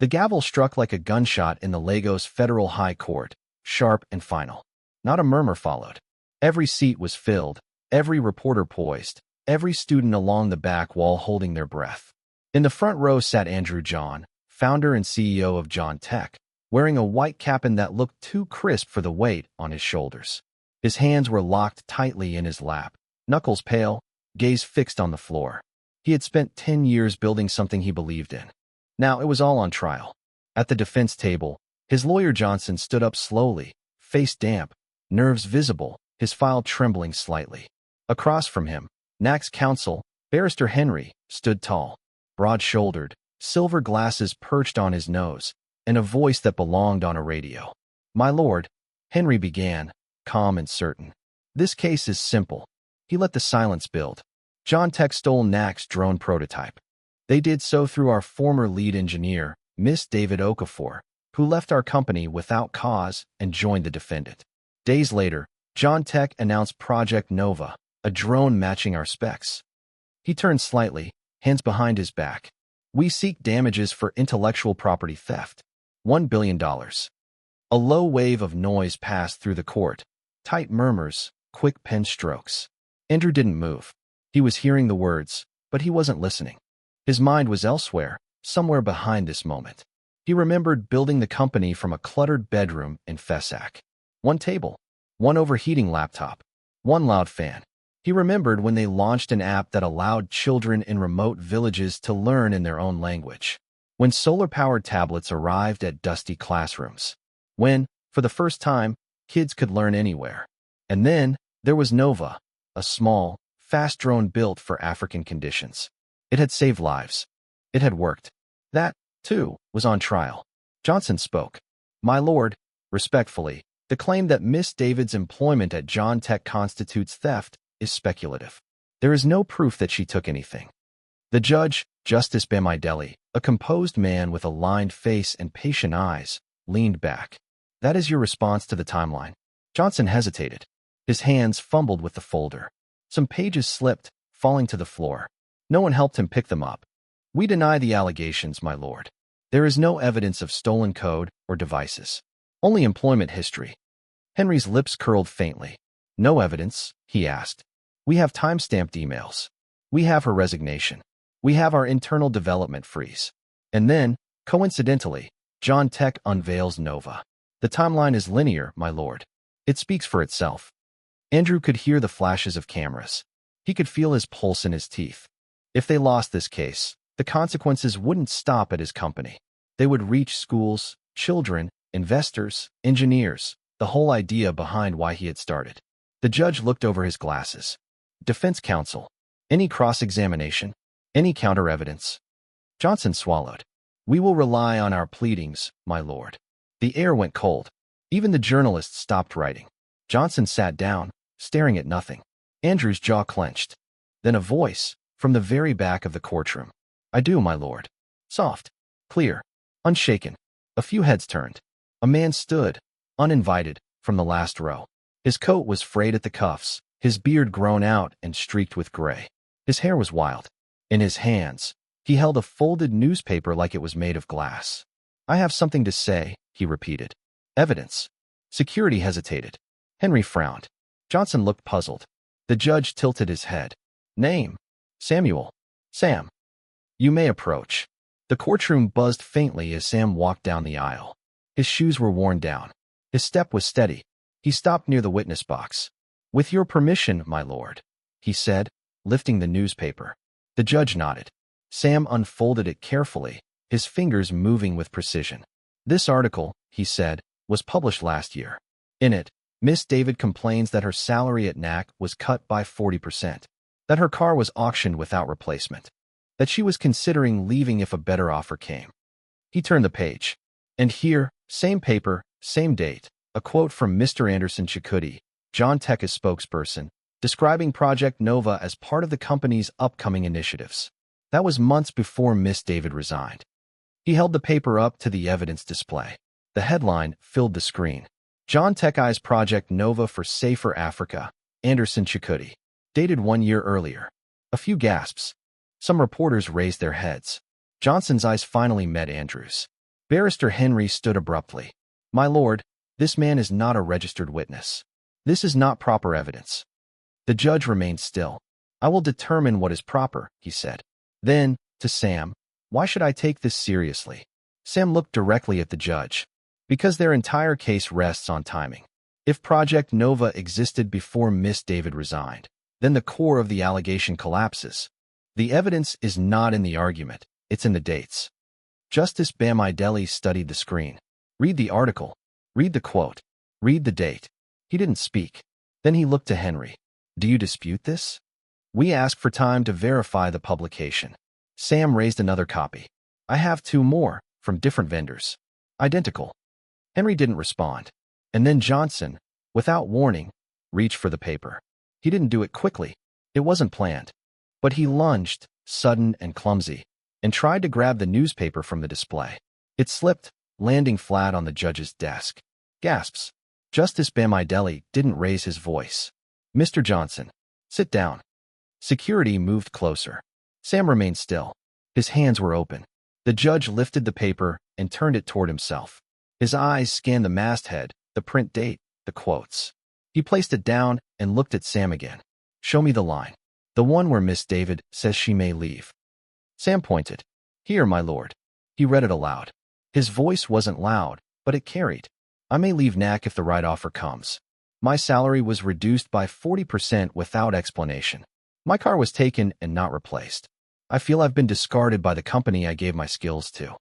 The gavel struck like a gunshot in the Lagos Federal High Court, sharp and final. Not a murmur followed. Every seat was filled, every reporter poised, every student along the back wall holding their breath. In the front row sat Andrew John, founder and CEO of John Tech, wearing a white cap-on that looked too crisp for the weight on his shoulders. His hands were locked tightly in his lap, knuckles pale, gaze fixed on the floor. He had spent 10 years building something he believed in. Now it was all on trial. At the defense table, his lawyer Johnson stood up slowly, face damp, nerves visible, his file trembling slightly. Across from him, Knack's counsel, Barrister Henry, stood tall, broad-shouldered, silver glasses perched on his nose, and a voice that belonged on a radio. "My lord," Henry began, calm and certain. "This case is simple." He let the silence build. John Tech stole Knack's drone prototype. They did so through our former lead engineer, Miss David Okafor, who left our company without cause and joined the defendant. Days later, John Tech announced Project Nova, a drone matching our specs. He turned slightly, hands behind his back. "We seek damages for intellectual property theft. $1 billion. A low wave of noise passed through the court. Tight murmurs, quick pen strokes. Andrew didn't move. He was hearing the words, but he wasn't listening. His mind was elsewhere, somewhere behind this moment. He remembered building the company from a cluttered bedroom in Fesak. One table, one overheating laptop, one loud fan. He remembered when they launched an app that allowed children in remote villages to learn in their own language. When solar-powered tablets arrived at dusty classrooms. When, for the first time, kids could learn anywhere. And then, there was Nova, a small, fast drone built for African conditions. It had saved lives. It had worked. That, too, was on trial. Johnson spoke. "My lord," respectfully, the claim that Miss David's employment at John Tech constitutes theft is speculative. There is no proof that she took anything. The judge, Justice Bamidele, a composed man with a lined face and patient eyes, leaned back. "That is your response to the timeline?" Johnson hesitated. His hands fumbled with the folder. Some pages slipped, falling to the floor. No one helped him pick them up. "We deny the allegations, my lord. There is no evidence of stolen code or devices. Only employment history." Henry's lips curled faintly. "No evidence?" he asked. "We have time-stamped emails. We have her resignation. We have our internal development freeze." And then, coincidentally, John Tech unveils Nova. "The timeline is linear, my lord. It speaks for itself." Andrew could hear the flashes of cameras. He could feel his pulse in his teeth. If they lost this case, the consequences wouldn't stop at his company. They would reach schools, children, investors, engineers, the whole idea behind why he had started. The judge looked over his glasses. "Defense counsel. Any cross-examination? Any counter-evidence?" Johnson swallowed. "We will rely on our pleadings, my lord." The air went cold. Even the journalists stopped writing. Johnson sat down, staring at nothing. Andrew's jaw clenched. Then a voice, from the very back of the courtroom. "I do, my lord." Soft, clear, unshaken. A few heads turned. A man stood, uninvited, from the last row. His coat was frayed at the cuffs, his beard grown out and streaked with gray. His hair was wild. In his hands, he held a folded newspaper like it was made of glass. "I have something to say," he repeated. "Evidence." Security hesitated. Henry frowned. Johnson looked puzzled. The judge tilted his head. "Name?" "Samuel." "Sam." "You may approach." The courtroom buzzed faintly as Sam walked down the aisle. His shoes were worn down. His step was steady. He stopped near the witness box. "With your permission, my lord," he said, lifting the newspaper. The judge nodded. Sam unfolded it carefully, his fingers moving with precision. "This article," he said, "was published last year. In it, Miss David complains that her salary at NAC was cut by 40%, that her car was auctioned without replacement, that she was considering leaving if a better offer came." He turned the page. And here, same paper, same date, a quote from Mr. Anderson Chikuti, John Tech's spokesperson, describing Project Nova as part of the company's upcoming initiatives. That was months before Miss David resigned. He held the paper up to the evidence display. The headline filled the screen. John Tech eyes Project Nova for Safer Africa, Anderson Chikuti. Dated 1 year earlier. A few gasps. Some reporters raised their heads. Johnson's eyes finally met Andrew's. Barrister Henry stood abruptly. My lord, this man is not a registered witness. This is not proper evidence. The judge remained still. I will determine what is proper, he said. Then, to Sam, why should I take this seriously? Sam looked directly at the judge. Because their entire case rests on timing. If Project Nova existed before Miss David resigned, then the core of the allegation collapses. The evidence is not in the argument, it's in the dates. Justice Bamidele studied the screen. Read the article. Read the quote. Read the date. He didn't speak. Then he looked to Henry. Do you dispute this? We ask for time to verify the publication. Sam raised another copy. I have 2 more, from different vendors. Identical. Henry didn't respond. And then Johnson, without warning, reached for the paper. He didn't do it quickly. It wasn't planned. But he lunged, sudden and clumsy, and tried to grab the newspaper from the display. It slipped, landing flat on the judge's desk. Gasps. Justice Bamidele didn't raise his voice. Mr. Johnson, sit down. Security moved closer. Sam remained still. His hands were open. The judge lifted the paper and turned it toward himself. His eyes scanned the masthead, the print date, the quotes. He placed it down and looked at Sam again. Show me the line. The one where Miss David says she may leave. Sam pointed. Here, my lord. He read it aloud. His voice wasn't loud, but it carried. I may leave NAC if the right offer comes. My salary was reduced by 40% without explanation. My car was taken and not replaced. I feel I've been discarded by the company I gave my skills to.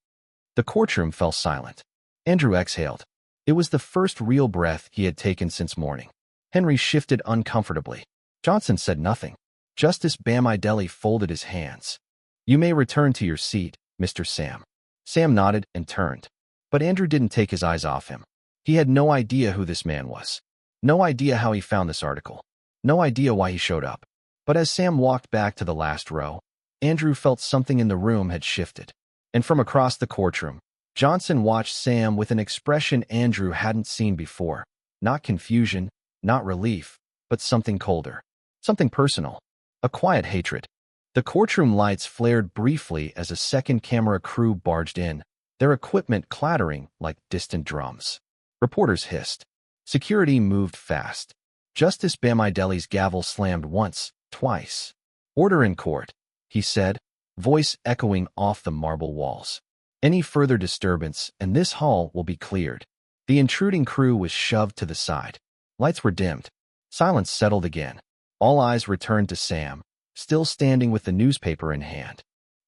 The courtroom fell silent. Andrew exhaled. It was the first real breath he had taken since morning. Henry shifted uncomfortably. Johnson said nothing. Justice Bamidele folded his hands. You may return to your seat, Mr. Sam. Sam nodded and turned. But Andrew didn't take his eyes off him. He had no idea who this man was. No idea how he found this article. No idea why he showed up. But as Sam walked back to the last row, Andrew felt something in the room had shifted. And from across the courtroom, Johnson watched Sam with an expression Andrew hadn't seen before. Not confusion, not relief, but something colder. Something personal. A quiet hatred. The courtroom lights flared briefly as a second camera crew barged in, their equipment clattering like distant drums. Reporters hissed. Security moved fast. Justice Bamidele's gavel slammed once, twice. Order in court, he said, voice echoing off the marble walls. Any further disturbance, and this hall will be cleared. The intruding crew was shoved to the side. Lights were dimmed. Silence settled again. All eyes returned to Sam, still standing with the newspaper in hand.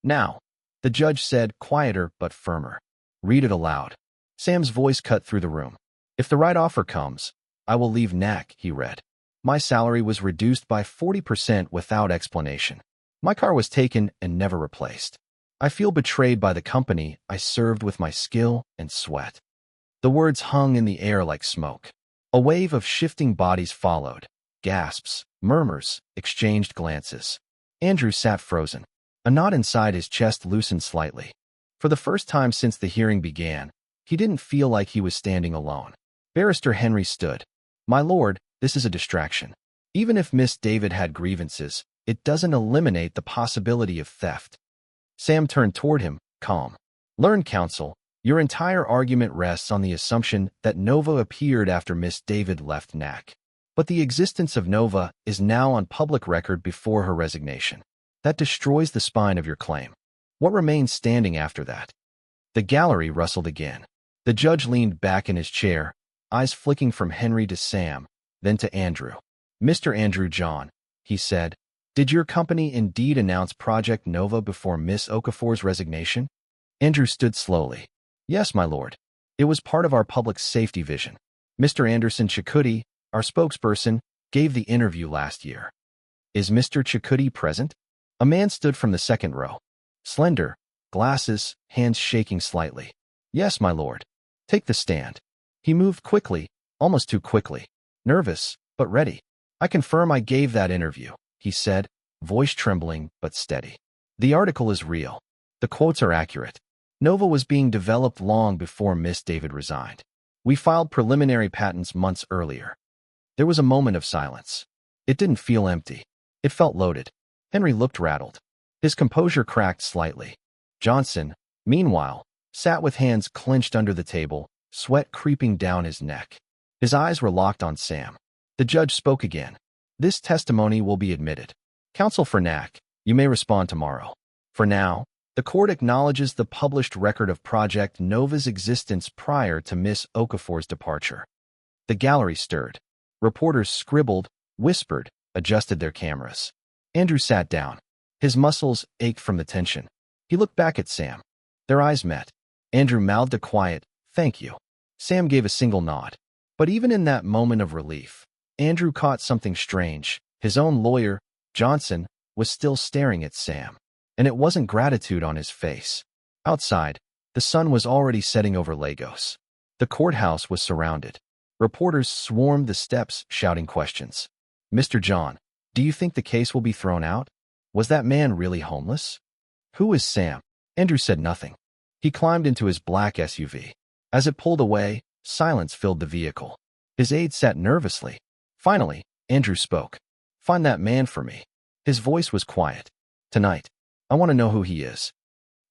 Now, the judge said, quieter but firmer. Read it aloud. Sam's voice cut through the room. If the right offer comes, I will leave NAC, he read. My salary was reduced by 40% without explanation. My car was taken and never replaced. I feel betrayed by the company I served with my skill and sweat. The words hung in the air like smoke. A wave of shifting bodies followed. Gasps, murmurs, exchanged glances. Andrew sat frozen. A knot inside his chest loosened slightly. For the first time since the hearing began, he didn't feel like he was standing alone. Barrister Henry stood. My lord, this is a distraction. Even if Miss David had grievances, it doesn't eliminate the possibility of theft. Sam turned toward him, calm. Learn, counsel. Your entire argument rests on the assumption that Nova appeared after Miss David left NAC. But the existence of Nova is now on public record before her resignation. That destroys the spine of your claim. What remains standing after that? The gallery rustled again. The judge leaned back in his chair, eyes flicking from Henry to Sam, then to Andrew. Mr. Andrew John, he said, did your company indeed announce Project Nova before Miss Okafor's resignation? Andrew stood slowly. Yes, my lord. It was part of our public safety vision. Mr. Anderson Chikuti, our spokesperson, gave the interview last year. Is Mr. Chikuti present? A man stood from the second row. Slender, glasses, hands shaking slightly. Yes, my lord. Take the stand. He moved quickly, almost too quickly. Nervous, but ready. I confirm I gave that interview, he said, voice trembling but steady. The article is real. The quotes are accurate. Nova was being developed long before Miss David resigned. We filed preliminary patents months earlier. There was a moment of silence. It didn't feel empty. It felt loaded. Henry looked rattled. His composure cracked slightly. Johnson, meanwhile, sat with hands clenched under the table, sweat creeping down his neck. His eyes were locked on Sam. The judge spoke again. This testimony will be admitted. Counsel for Knack, you may respond tomorrow. For now, the court acknowledges the published record of Project Nova's existence prior to Miss Okafor's departure. The gallery stirred. Reporters scribbled, whispered, adjusted their cameras. Andrew sat down. His muscles ached from the tension. He looked back at Sam. Their eyes met. Andrew mouthed a quiet, "Thank you." Sam gave a single nod. But even in that moment of relief, Andrew caught something strange. His own lawyer, Johnson, was still staring at Sam. And it wasn't gratitude on his face. Outside, the sun was already setting over Lagos. The courthouse was surrounded. Reporters swarmed the steps, shouting questions. "Mr. John, do you think the case will be thrown out? Was that man really homeless?" "Who is Sam?" Andrew said nothing. He climbed into his black SUV. As it pulled away, silence filled the vehicle. His aide sat nervously. Finally, Andrew spoke. "Find that man for me." His voice was quiet. "Tonight. I want to know who he is."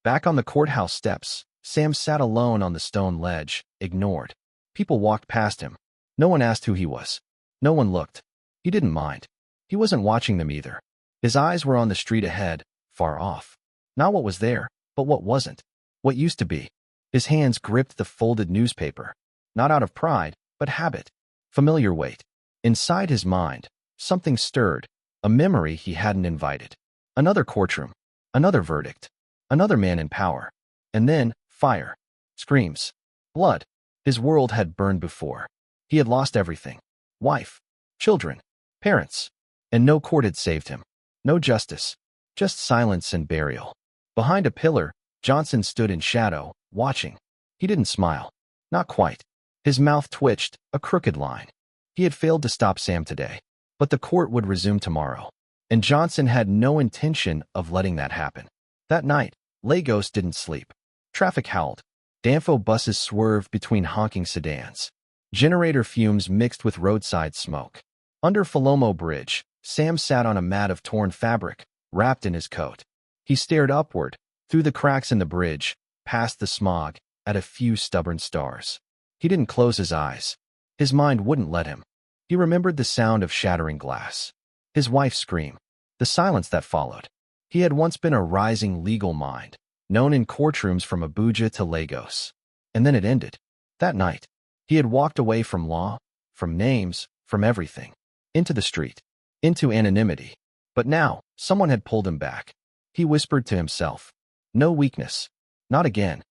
Back on the courthouse steps, Sam sat alone on the stone ledge, ignored. People walked past him. No one asked who he was. No one looked. He didn't mind. He wasn't watching them either. His eyes were on the street ahead, far off. Not what was there, but what wasn't. What used to be. His hands gripped the folded newspaper. Not out of pride, but habit. Familiar weight. Inside his mind, something stirred. A memory he hadn't invited. Another courtroom. Another verdict. Another man in power. And then, fire. Screams. Blood. His world had burned before. He had lost everything. Wife. Children. Parents. And no court had saved him. No justice. Just silence and burial. Behind a pillar, Johnson stood in shadow, watching. He didn't smile. Not quite. His mouth twitched, a crooked line. He had failed to stop Sam today. But the court would resume tomorrow. And Johnson had no intention of letting that happen. That night, Lagos didn't sleep. Traffic howled. Danfo buses swerved between honking sedans. Generator fumes mixed with roadside smoke. Under Falomo Bridge, Sam sat on a mat of torn fabric, wrapped in his coat. He stared upward, through the cracks in the bridge, past the smog, at a few stubborn stars. He didn't close his eyes. His mind wouldn't let him. He remembered the sound of shattering glass. His wife's scream. The silence that followed. He had once been a rising legal mind, known in courtrooms from Abuja to Lagos. And then it ended. That night, he had walked away from law, from names, from everything. Into the street. Into anonymity. But now, someone had pulled him back. He whispered to himself. No weakness. Not again.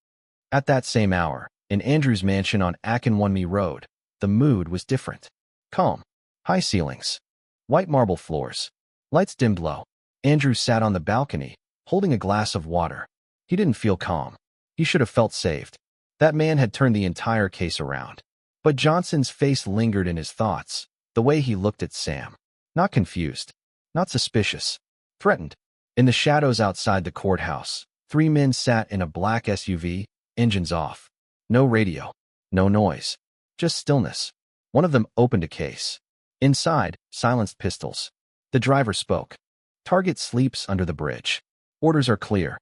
At that same hour, in Andrew's mansion on Akinwunmi Road, the mood was different. Calm. High ceilings. White marble floors. Lights dimmed low. Andrew sat on the balcony, holding a glass of water. He didn't feel calm. He should have felt saved. That man had turned the entire case around. But Johnson's face lingered in his thoughts, the way he looked at Sam. Not confused. Not suspicious. Threatened. In the shadows outside the courthouse, 3 men sat in a black SUV, engines off. No radio. No noise. Just stillness. One of them opened a case. Inside, silenced pistols. The driver spoke. Target sleeps under the bridge. Orders are clear.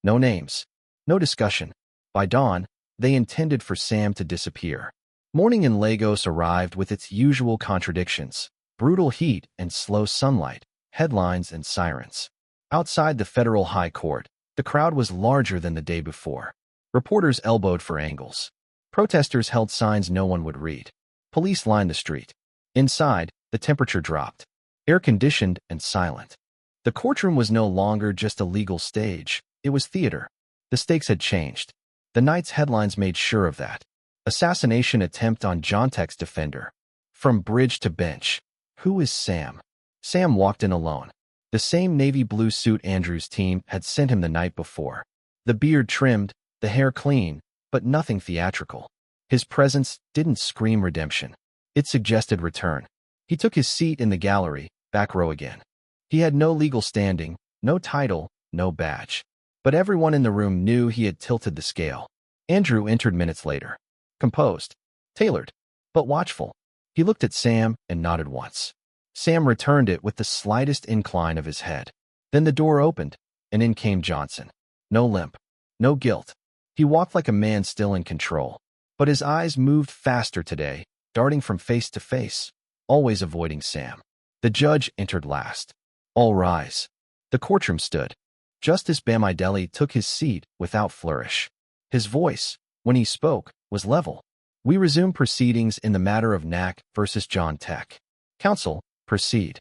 No names. No discussion. By dawn, they intended for Sam to disappear. Morning in Lagos arrived with its usual contradictions. Brutal heat and slow sunlight, headlines and sirens. Outside the federal high court, the crowd was larger than the day before. Reporters elbowed for angles. Protesters held signs no one would read. Police lined the street. Inside, the temperature dropped. Air-conditioned and silent. The courtroom was no longer just a legal stage. It was theater. The stakes had changed. The night's headlines made sure of that. Assassination attempt on Jontek's defender. From bridge to bench. Who is Sam? Sam walked in alone. The same navy blue suit Andrew's team had sent him the night before. The beard trimmed, the hair clean, but nothing theatrical. His presence didn't scream redemption. It suggested return. He took his seat in the gallery, back row again. He had no legal standing, no title, no badge. But everyone in the room knew he had tilted the scale. Andrew entered minutes later. Composed. Tailored. But watchful. He looked at Sam and nodded once. Sam returned it with the slightest incline of his head. Then the door opened, and in came Johnson. No limp. No guilt. He walked like a man still in control, but his eyes moved faster today, darting from face to face, always avoiding Sam. The judge entered last. All rise. The courtroom stood. Justice Bamidele took his seat without flourish. His voice, when he spoke, was level. We resume proceedings in the matter of Knack versus John Tech. Counsel, proceed.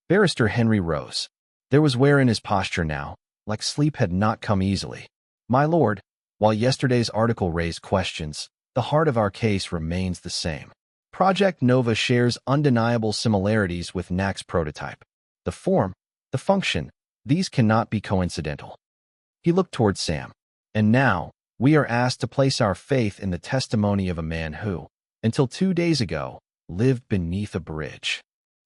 Barrister Henry rose. There was wear in his posture now, like sleep had not come easily. My lord, while yesterday's article raised questions, the heart of our case remains the same. Project Nova shares undeniable similarities with Knack's prototype. The form, the function, these cannot be coincidental. He looked toward Sam. And now, we are asked to place our faith in the testimony of a man who, until 2 days ago, lived beneath a bridge.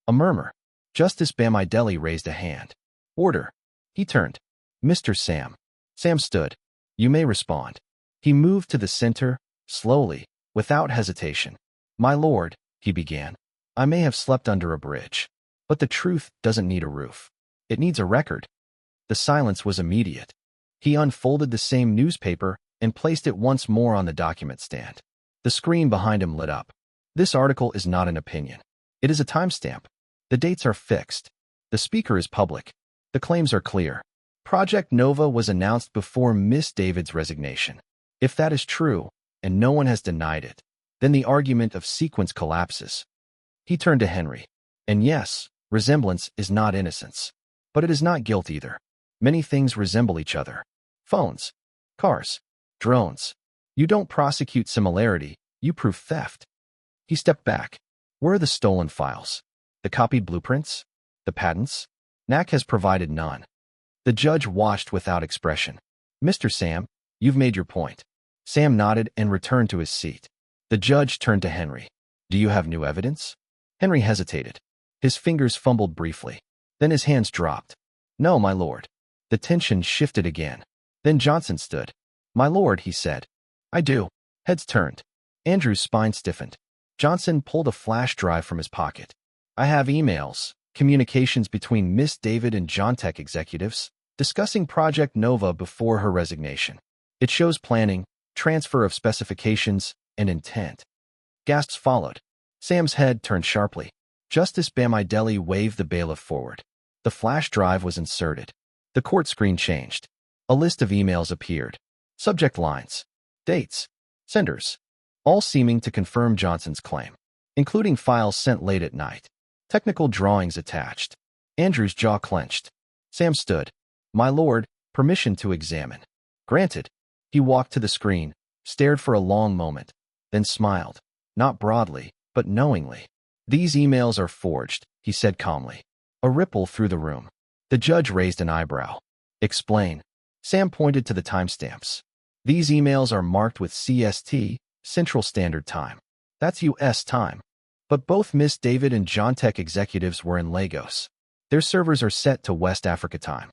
A murmur. Justice Bamidele raised a hand. Order. He turned. Mr. Sam. Sam stood. You may respond. He moved to the center, slowly, without hesitation. My lord, he began, I may have slept under a bridge, but the truth doesn't need a roof. It needs a record. The silence was immediate. He unfolded the same newspaper and placed it once more on the document stand. The screen behind him lit up. This article is not an opinion. It is a timestamp. The dates are fixed. The speaker is public. The claims are clear. Project Nova was announced before Miss David's resignation. If that is true, and no one has denied it, then the argument of sequence collapses. He turned to Henry. And yes, resemblance is not innocence. But it is not guilt either. Many things resemble each other. Phones, cars, drones. You don't prosecute similarity, you prove theft. He stepped back. Where are the stolen files? The copied blueprints? The patents? Knack has provided none. The judge watched without expression. Mr. Sam, you've made your point. Sam nodded and returned to his seat. The judge turned to Henry. Do you have new evidence? Henry hesitated. His fingers fumbled briefly. Then his hands dropped. No, my lord. The tension shifted again. Then Johnson stood. My lord, he said. I do. Heads turned. Andrew's spine stiffened. Johnson pulled a flash drive from his pocket. I have emails, communications between Miss David and John Tech executives, discussing Project Nova before her resignation. It shows planning, transfer of specifications, and intent. Gasps followed. Sam's head turned sharply. Justice Bamidele waved the bailiff forward. The flash drive was inserted. The court screen changed. A list of emails appeared. Subject lines, dates, senders, all seeming to confirm Johnson's claim, including files sent late at night. Technical drawings attached. Andrew's jaw clenched. Sam stood. My lord, permission to examine. Granted. He walked to the screen, stared for a long moment, then smiled, not broadly, but knowingly. These emails are forged, he said calmly. A ripple through the room. The judge raised an eyebrow. Explain. Sam pointed to the timestamps. These emails are marked with CST, Central Standard Time. That's U.S. time. But both Miss David and John Tech executives were in Lagos. Their servers are set to West Africa time.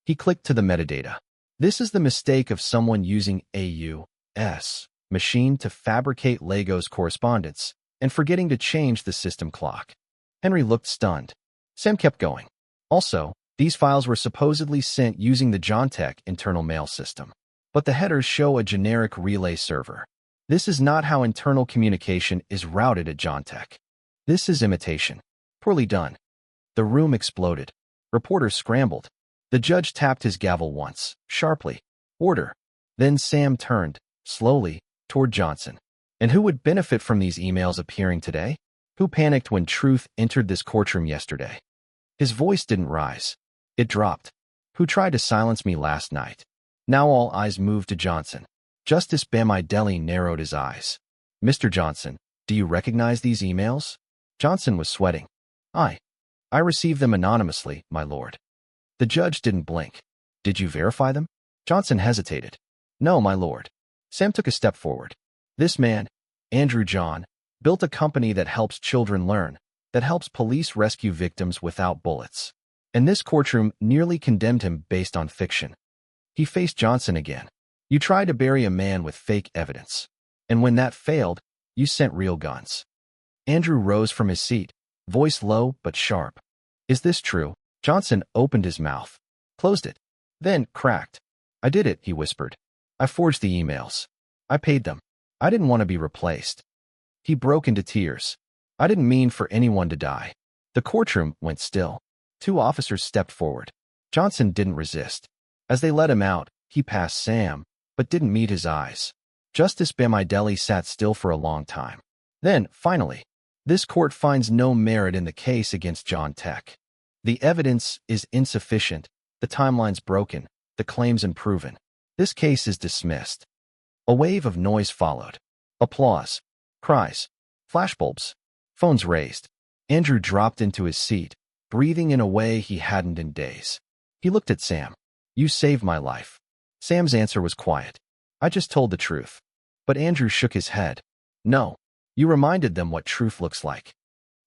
He clicked to the metadata. This is the mistake of someone using a U.S. machine to fabricate Lagos correspondence and forgetting to change the system clock. Henry looked stunned. Sam kept going. Also, these files were supposedly sent using the John Tech internal mail system. But the headers show a generic relay server. This is not how internal communication is routed at John Tech. This is imitation. Poorly done. The room exploded. Reporters scrambled. The judge tapped his gavel once, sharply. Order. Then Sam turned, slowly, toward Johnson. And who would benefit from these emails appearing today? Who panicked when truth entered this courtroom yesterday? His voice didn't rise. It dropped. Who tried to silence me last night? Now all eyes moved to Johnson. Justice Bamidele narrowed his eyes. Mr. Johnson, do you recognize these emails? Johnson was sweating. I received them anonymously, my lord. The judge didn't blink. Did you verify them? Johnson hesitated. No, my lord. Sam took a step forward. This man, Andrew John, built a company that helps children learn, that helps police rescue victims without bullets. And this courtroom nearly condemned him based on fiction. He faced Johnson again. You tried to bury a man with fake evidence. And when that failed, you sent real guns. Andrew rose from his seat, voice low but sharp. Is this true? Johnson opened his mouth, closed it, then cracked. I did it, he whispered. I forged the emails. I paid them. I didn't want to be replaced. He broke into tears. I didn't mean for anyone to die. The courtroom went still. 2 officers stepped forward. Johnson didn't resist. As they let him out, he passed Sam, but didn't meet his eyes. Justice Bamidele sat still for a long time. Then, finally, this court finds no merit in the case against John Tech. The evidence is insufficient, the timeline's broken, the claims unproven. This case is dismissed. A wave of noise followed. Applause. Cries. Flashbulbs. Phones raised. Andrew dropped into his seat, breathing in a way he hadn't in days. He looked at Sam. "You saved my life." Sam's answer was quiet. "I just told the truth." But Andrew shook his head. "No. You reminded them what truth looks like."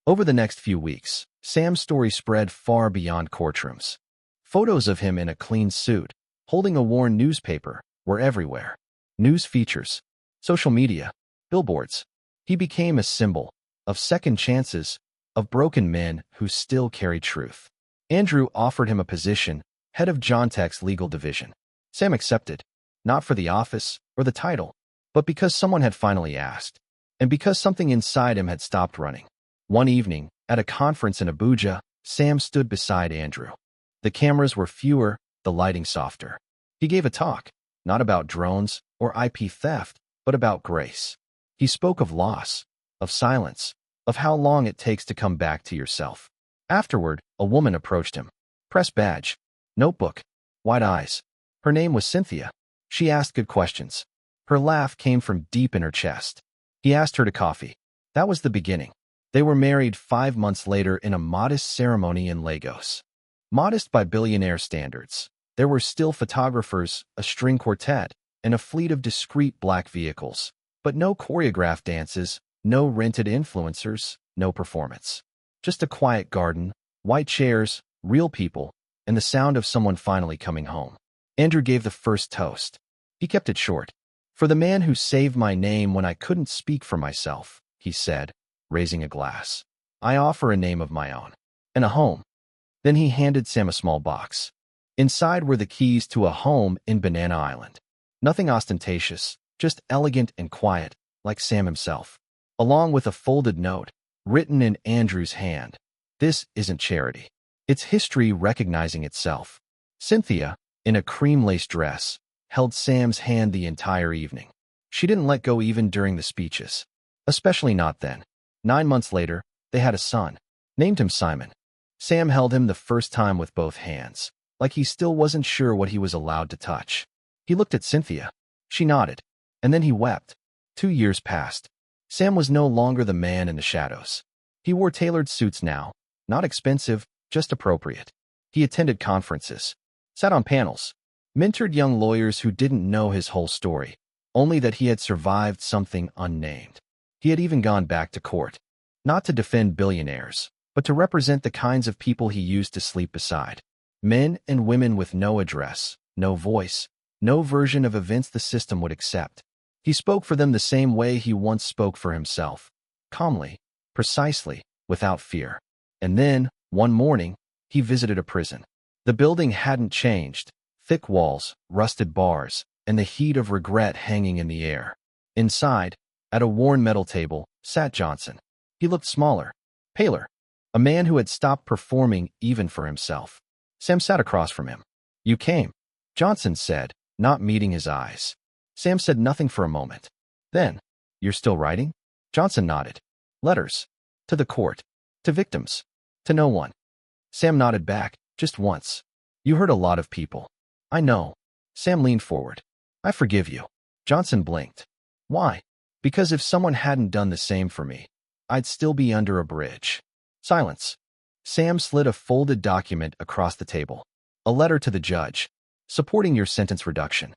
Over the next few weeks, Sam's story spread far beyond courtrooms. Photos of him in a clean suit, holding a worn newspaper, were everywhere. News features, social media, billboards. He became a symbol of second chances, of broken men who still carry truth. Andrew offered him a position, head of John Tech's legal division. Sam accepted, not for the office or the title, but because someone had finally asked, and because something inside him had stopped running. One evening, at a conference in Abuja, Sam stood beside Andrew. The cameras were fewer, the lighting softer. He gave a talk, not about drones or IP theft, but about grace. He spoke of loss, of silence, of how long it takes to come back to yourself. Afterward, a woman approached him. Press badge, notebook, wide eyes. Her name was Cynthia. She asked good questions. Her laugh came from deep in her chest. He asked her to coffee. That was the beginning. They were married 5 months later in a modest ceremony in Lagos. Modest by billionaire standards. There were still photographers, a string quartet, and a fleet of discreet black vehicles. But no choreographed dances, no rented influencers, no performance. Just a quiet garden, white chairs, real people, and the sound of someone finally coming home. Andrew gave the first toast. He kept it short. "For the man who saved my name when I couldn't speak for myself," he said, raising a glass. "I offer a name of my own. And a home." Then he handed Sam a small box. Inside were the keys to a home in Banana Island. Nothing ostentatious, just elegant and quiet, like Sam himself. Along with a folded note, written in Andrew's hand. "This isn't charity. It's history recognizing itself." Cynthia, in a cream-lace dress, held Sam's hand the entire evening. She didn't let go even during the speeches. Especially not then. 9 months later, they had a son. Named him Simon. Sam held him the first time with both hands, like he still wasn't sure what he was allowed to touch. He looked at Cynthia. She nodded. And then he wept. 2 years passed. Sam was no longer the man in the shadows. He wore tailored suits now. Not expensive, just appropriate. He attended conferences. Sat on panels. Mentored young lawyers who didn't know his whole story, only that he had survived something unnamed. He had even gone back to court. Not to defend billionaires, but to represent the kinds of people he used to sleep beside. Men and women with no address, no voice, no version of events the system would accept. He spoke for them the same way he once spoke for himself. Calmly, precisely, without fear. And then, one morning, he visited a prison. The building hadn't changed. Thick walls, rusted bars, and the heat of regret hanging in the air. Inside, at a worn metal table, sat Johnson. He looked smaller, paler, a man who had stopped performing even for himself. Sam sat across from him. "You came," Johnson said, not meeting his eyes. Sam said nothing for a moment. Then, "You're still writing?" Johnson nodded. "Letters. To the court. To victims. To no one." Sam nodded back, just once. "You hurt a lot of people." "I know." Sam leaned forward. "I forgive you." Johnson blinked. "Why?" "Because if someone hadn't done the same for me, I'd still be under a bridge." Silence. Sam slid a folded document across the table. "A letter to the judge, supporting your sentence reduction."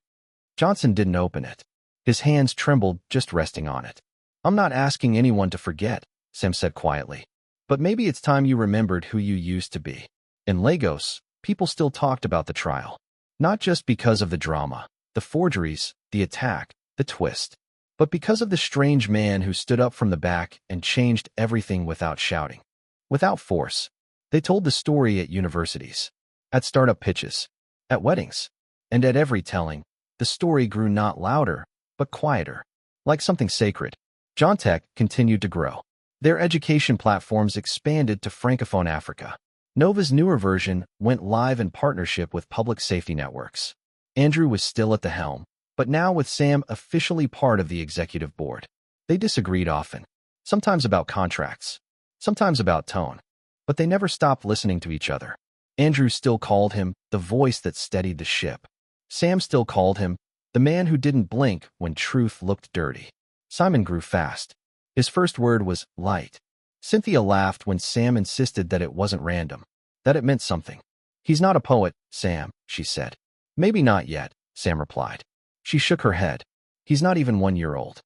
Johnson didn't open it. His hands trembled just resting on it. "I'm not asking anyone to forget," Sam said quietly. "But maybe it's time you remembered who you used to be." In Lagos, people still talked about the trial. Not just because of the drama, the forgeries, the attack, the twist, but because of the strange man who stood up from the back and changed everything without shouting, without force. They told the story at universities, at startup pitches, at weddings, and at every telling, The story grew not louder, but quieter, like something sacred. Jontech continued to grow. Their education platforms expanded to Francophone Africa. Nova's newer version went live in partnership with public safety networks. Andrew was still at the helm, but now with Sam officially part of the executive board. They disagreed often, sometimes about contracts, sometimes about tone, but they never stopped listening to each other. Andrew still called him the voice that steadied the ship. Sam still called him the man who didn't blink when truth looked dirty. Simon grew fast. His first word was light. Cynthia laughed when Sam insisted that it wasn't random, that it meant something. He's not a poet, Sam, she said. Maybe not yet, Sam replied. She shook her head. He's not even 1 year old.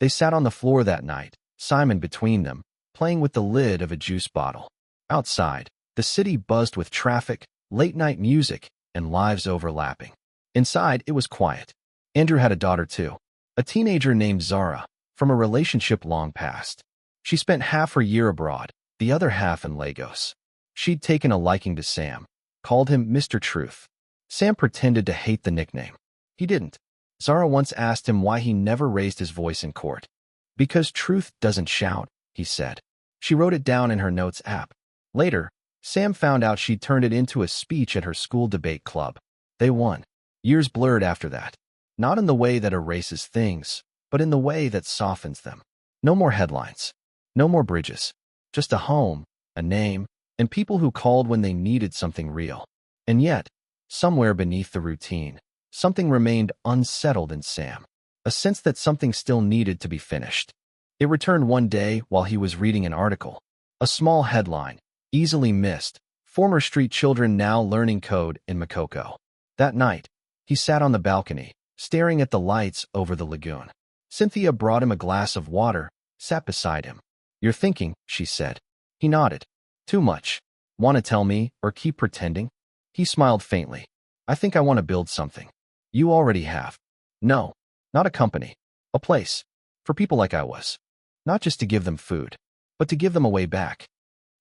They sat on the floor that night, Simon between them, playing with the lid of a juice bottle. Outside, the city buzzed with traffic, late-night music, and lives overlapping. Inside, it was quiet. Andrew had a daughter too, a teenager named Zara, from a relationship long past. She spent half her year abroad, the other half in Lagos. She'd taken a liking to Sam, called him Mr. Truth. Sam pretended to hate the nickname. He didn't. Zara once asked him why he never raised his voice in court. Because truth doesn't shout, he said. She wrote it down in her notes app. Later, Sam found out she'd turned it into a speech at her school debate club. They won. Years blurred after that. Not in the way that erases things, but in the way that softens them. No more headlines. No more bridges. Just a home, a name, and people who called when they needed something real. And yet, somewhere beneath the routine, something remained unsettled in Sam. A sense that something still needed to be finished. It returned one day while he was reading an article. A small headline, easily missed, former street children now learning code in Makoko. That night, he sat on the balcony, staring at the lights over the lagoon. Cynthia brought him a glass of water, sat beside him. You're thinking, she said. He nodded. Too much. Want to tell me, or keep pretending? He smiled faintly. I think I want to build something. You already have. No, not a company. A place. For people like I was. Not just to give them food, but to give them a way back.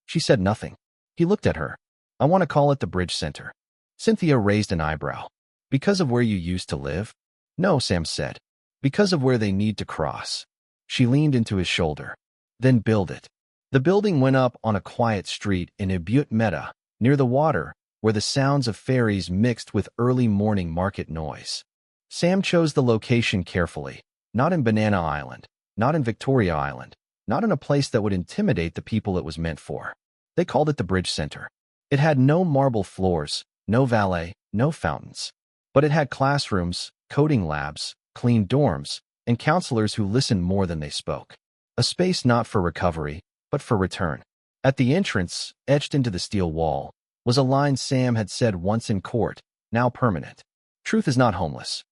She said nothing. He looked at her. I want to call it the Bridge Center. Cynthia raised an eyebrow. Because of where you used to live? No, Sam said. Because of where they need to cross. She leaned into his shoulder. Then build it. The building went up on a quiet street in Ebute Meta, near the water, where the sounds of ferries mixed with early morning market noise. Sam chose the location carefully, not in Banana Island, not in Victoria Island, not in a place that would intimidate the people it was meant for. They called it the Bridge Center. It had no marble floors, no valet, no fountains. But it had classrooms, coding labs, clean dorms, and counselors who listened more than they spoke. A space not for recovery, but for return. At the entrance, etched into the steel wall, was a line Sam had said once in court, now permanent. Truth is not homeless.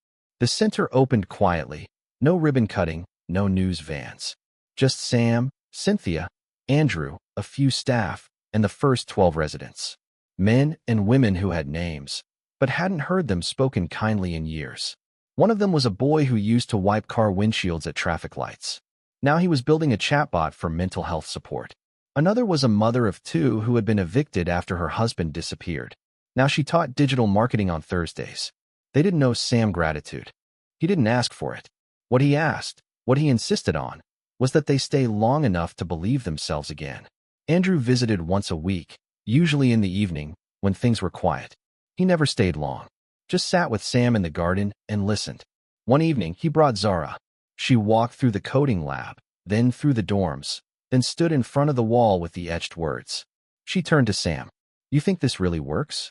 The center opened quietly, no ribbon cutting, no news vans. Just Sam, Cynthia, Andrew, a few staff, and the first 12 residents. Men and women who had names, but hadn't heard them spoken kindly in years. One of them was a boy who used to wipe car windshields at traffic lights. Now he was building a chatbot for mental health support. Another was a mother of two who had been evicted after her husband disappeared. Now she taught digital marketing on Thursdays. They didn't know Sam gratitude. He didn't ask for it. What he asked, what he insisted on, was that they stay long enough to believe themselves again. Andrew visited once a week, usually in the evening, when things were quiet. He never stayed long. Just sat with Sam in the garden and listened. One evening, he brought Zara. She walked through the coding lab, then through the dorms, then stood in front of the wall with the etched words. She turned to Sam. You think this really works?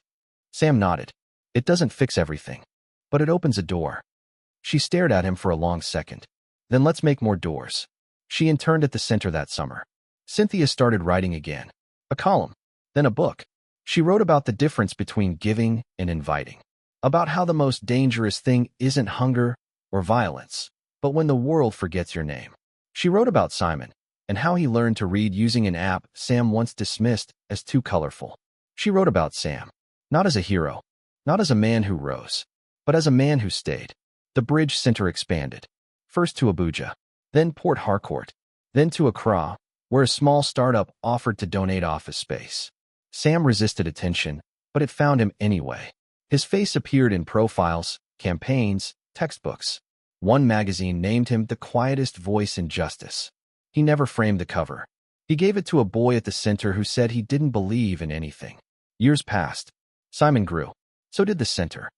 Sam nodded. It doesn't fix everything, but it opens a door. She stared at him for a long second. Then let's make more doors. She interned at the center that summer. Cynthia started writing again. A column, then a book. She wrote about the difference between giving and inviting. About how the most dangerous thing isn't hunger or violence, but when the world forgets your name. She wrote about Simon and how he learned to read using an app Sam once dismissed as too colorful. She wrote about Sam, not as a hero, not as a man who rose, but as a man who stayed. The Bridge Center expanded, first to Abuja, then Port Harcourt, then to Accra, where a small startup offered to donate office space. Sam resisted attention, but it found him anyway. His face appeared in profiles, campaigns, textbooks. One magazine named him the quietest voice in justice. He never framed the cover. He gave it to a boy at the center who said he didn't believe in anything. Years passed. Simon grew. So did the center.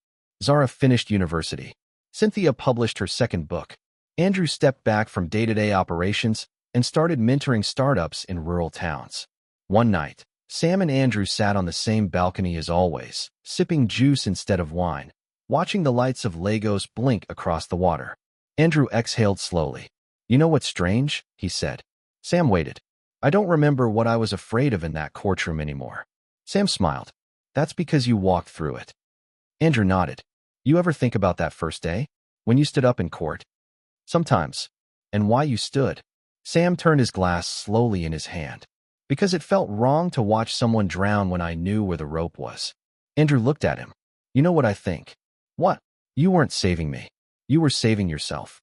Zara finished university. Cynthia published her second book. Andrew stepped back from day-to-day operations and started mentoring startups in rural towns. One night, Sam and Andrew sat on the same balcony as always, sipping juice instead of wine, watching the lights of Lagos blink across the water. Andrew exhaled slowly. "You know what's strange?" he said. Sam waited. "I don't remember what I was afraid of in that courtroom anymore." Sam smiled. "That's because you walked through it." Andrew nodded. "You ever think about that first day? When you stood up in court?" "Sometimes." "And why you stood?" Sam turned his glass slowly in his hand. "Because it felt wrong to watch someone drown when I knew where the rope was." Andrew looked at him. "You know what I think?" "What?" "You weren't saving me. You were saving yourself."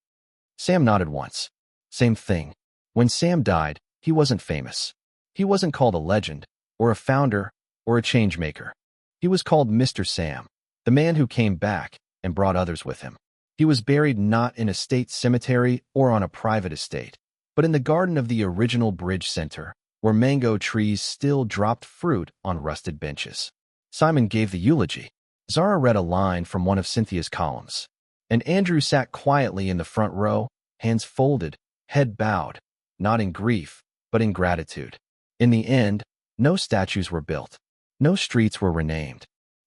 Sam nodded once. "Same thing. When Sam died, he wasn't famous. He wasn't called a legend, or a founder, or a changemaker. He was called Mr. Sam, the man who came back and brought others with him. He was buried not in a state cemetery or on a private estate, but in the garden of the original Bridge Center, where mango trees still dropped fruit on rusted benches." Simon gave the eulogy. Zara read a line from one of Cynthia's columns. And Andrew sat quietly in the front row, hands folded, head bowed, not in grief, but in gratitude. In the end, no statues were built. No streets were renamed.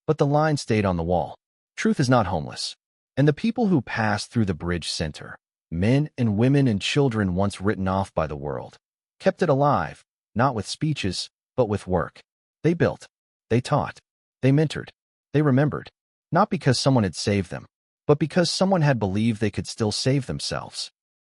But the line stayed on the wall. Truth is not homeless. And the people who passed through the Bridge Center, men and women and children once written off by the world, kept it alive, not with speeches, but with work. They built. They taught. They mentored. They remembered. Not because someone had saved them, but because someone had believed they could still save themselves.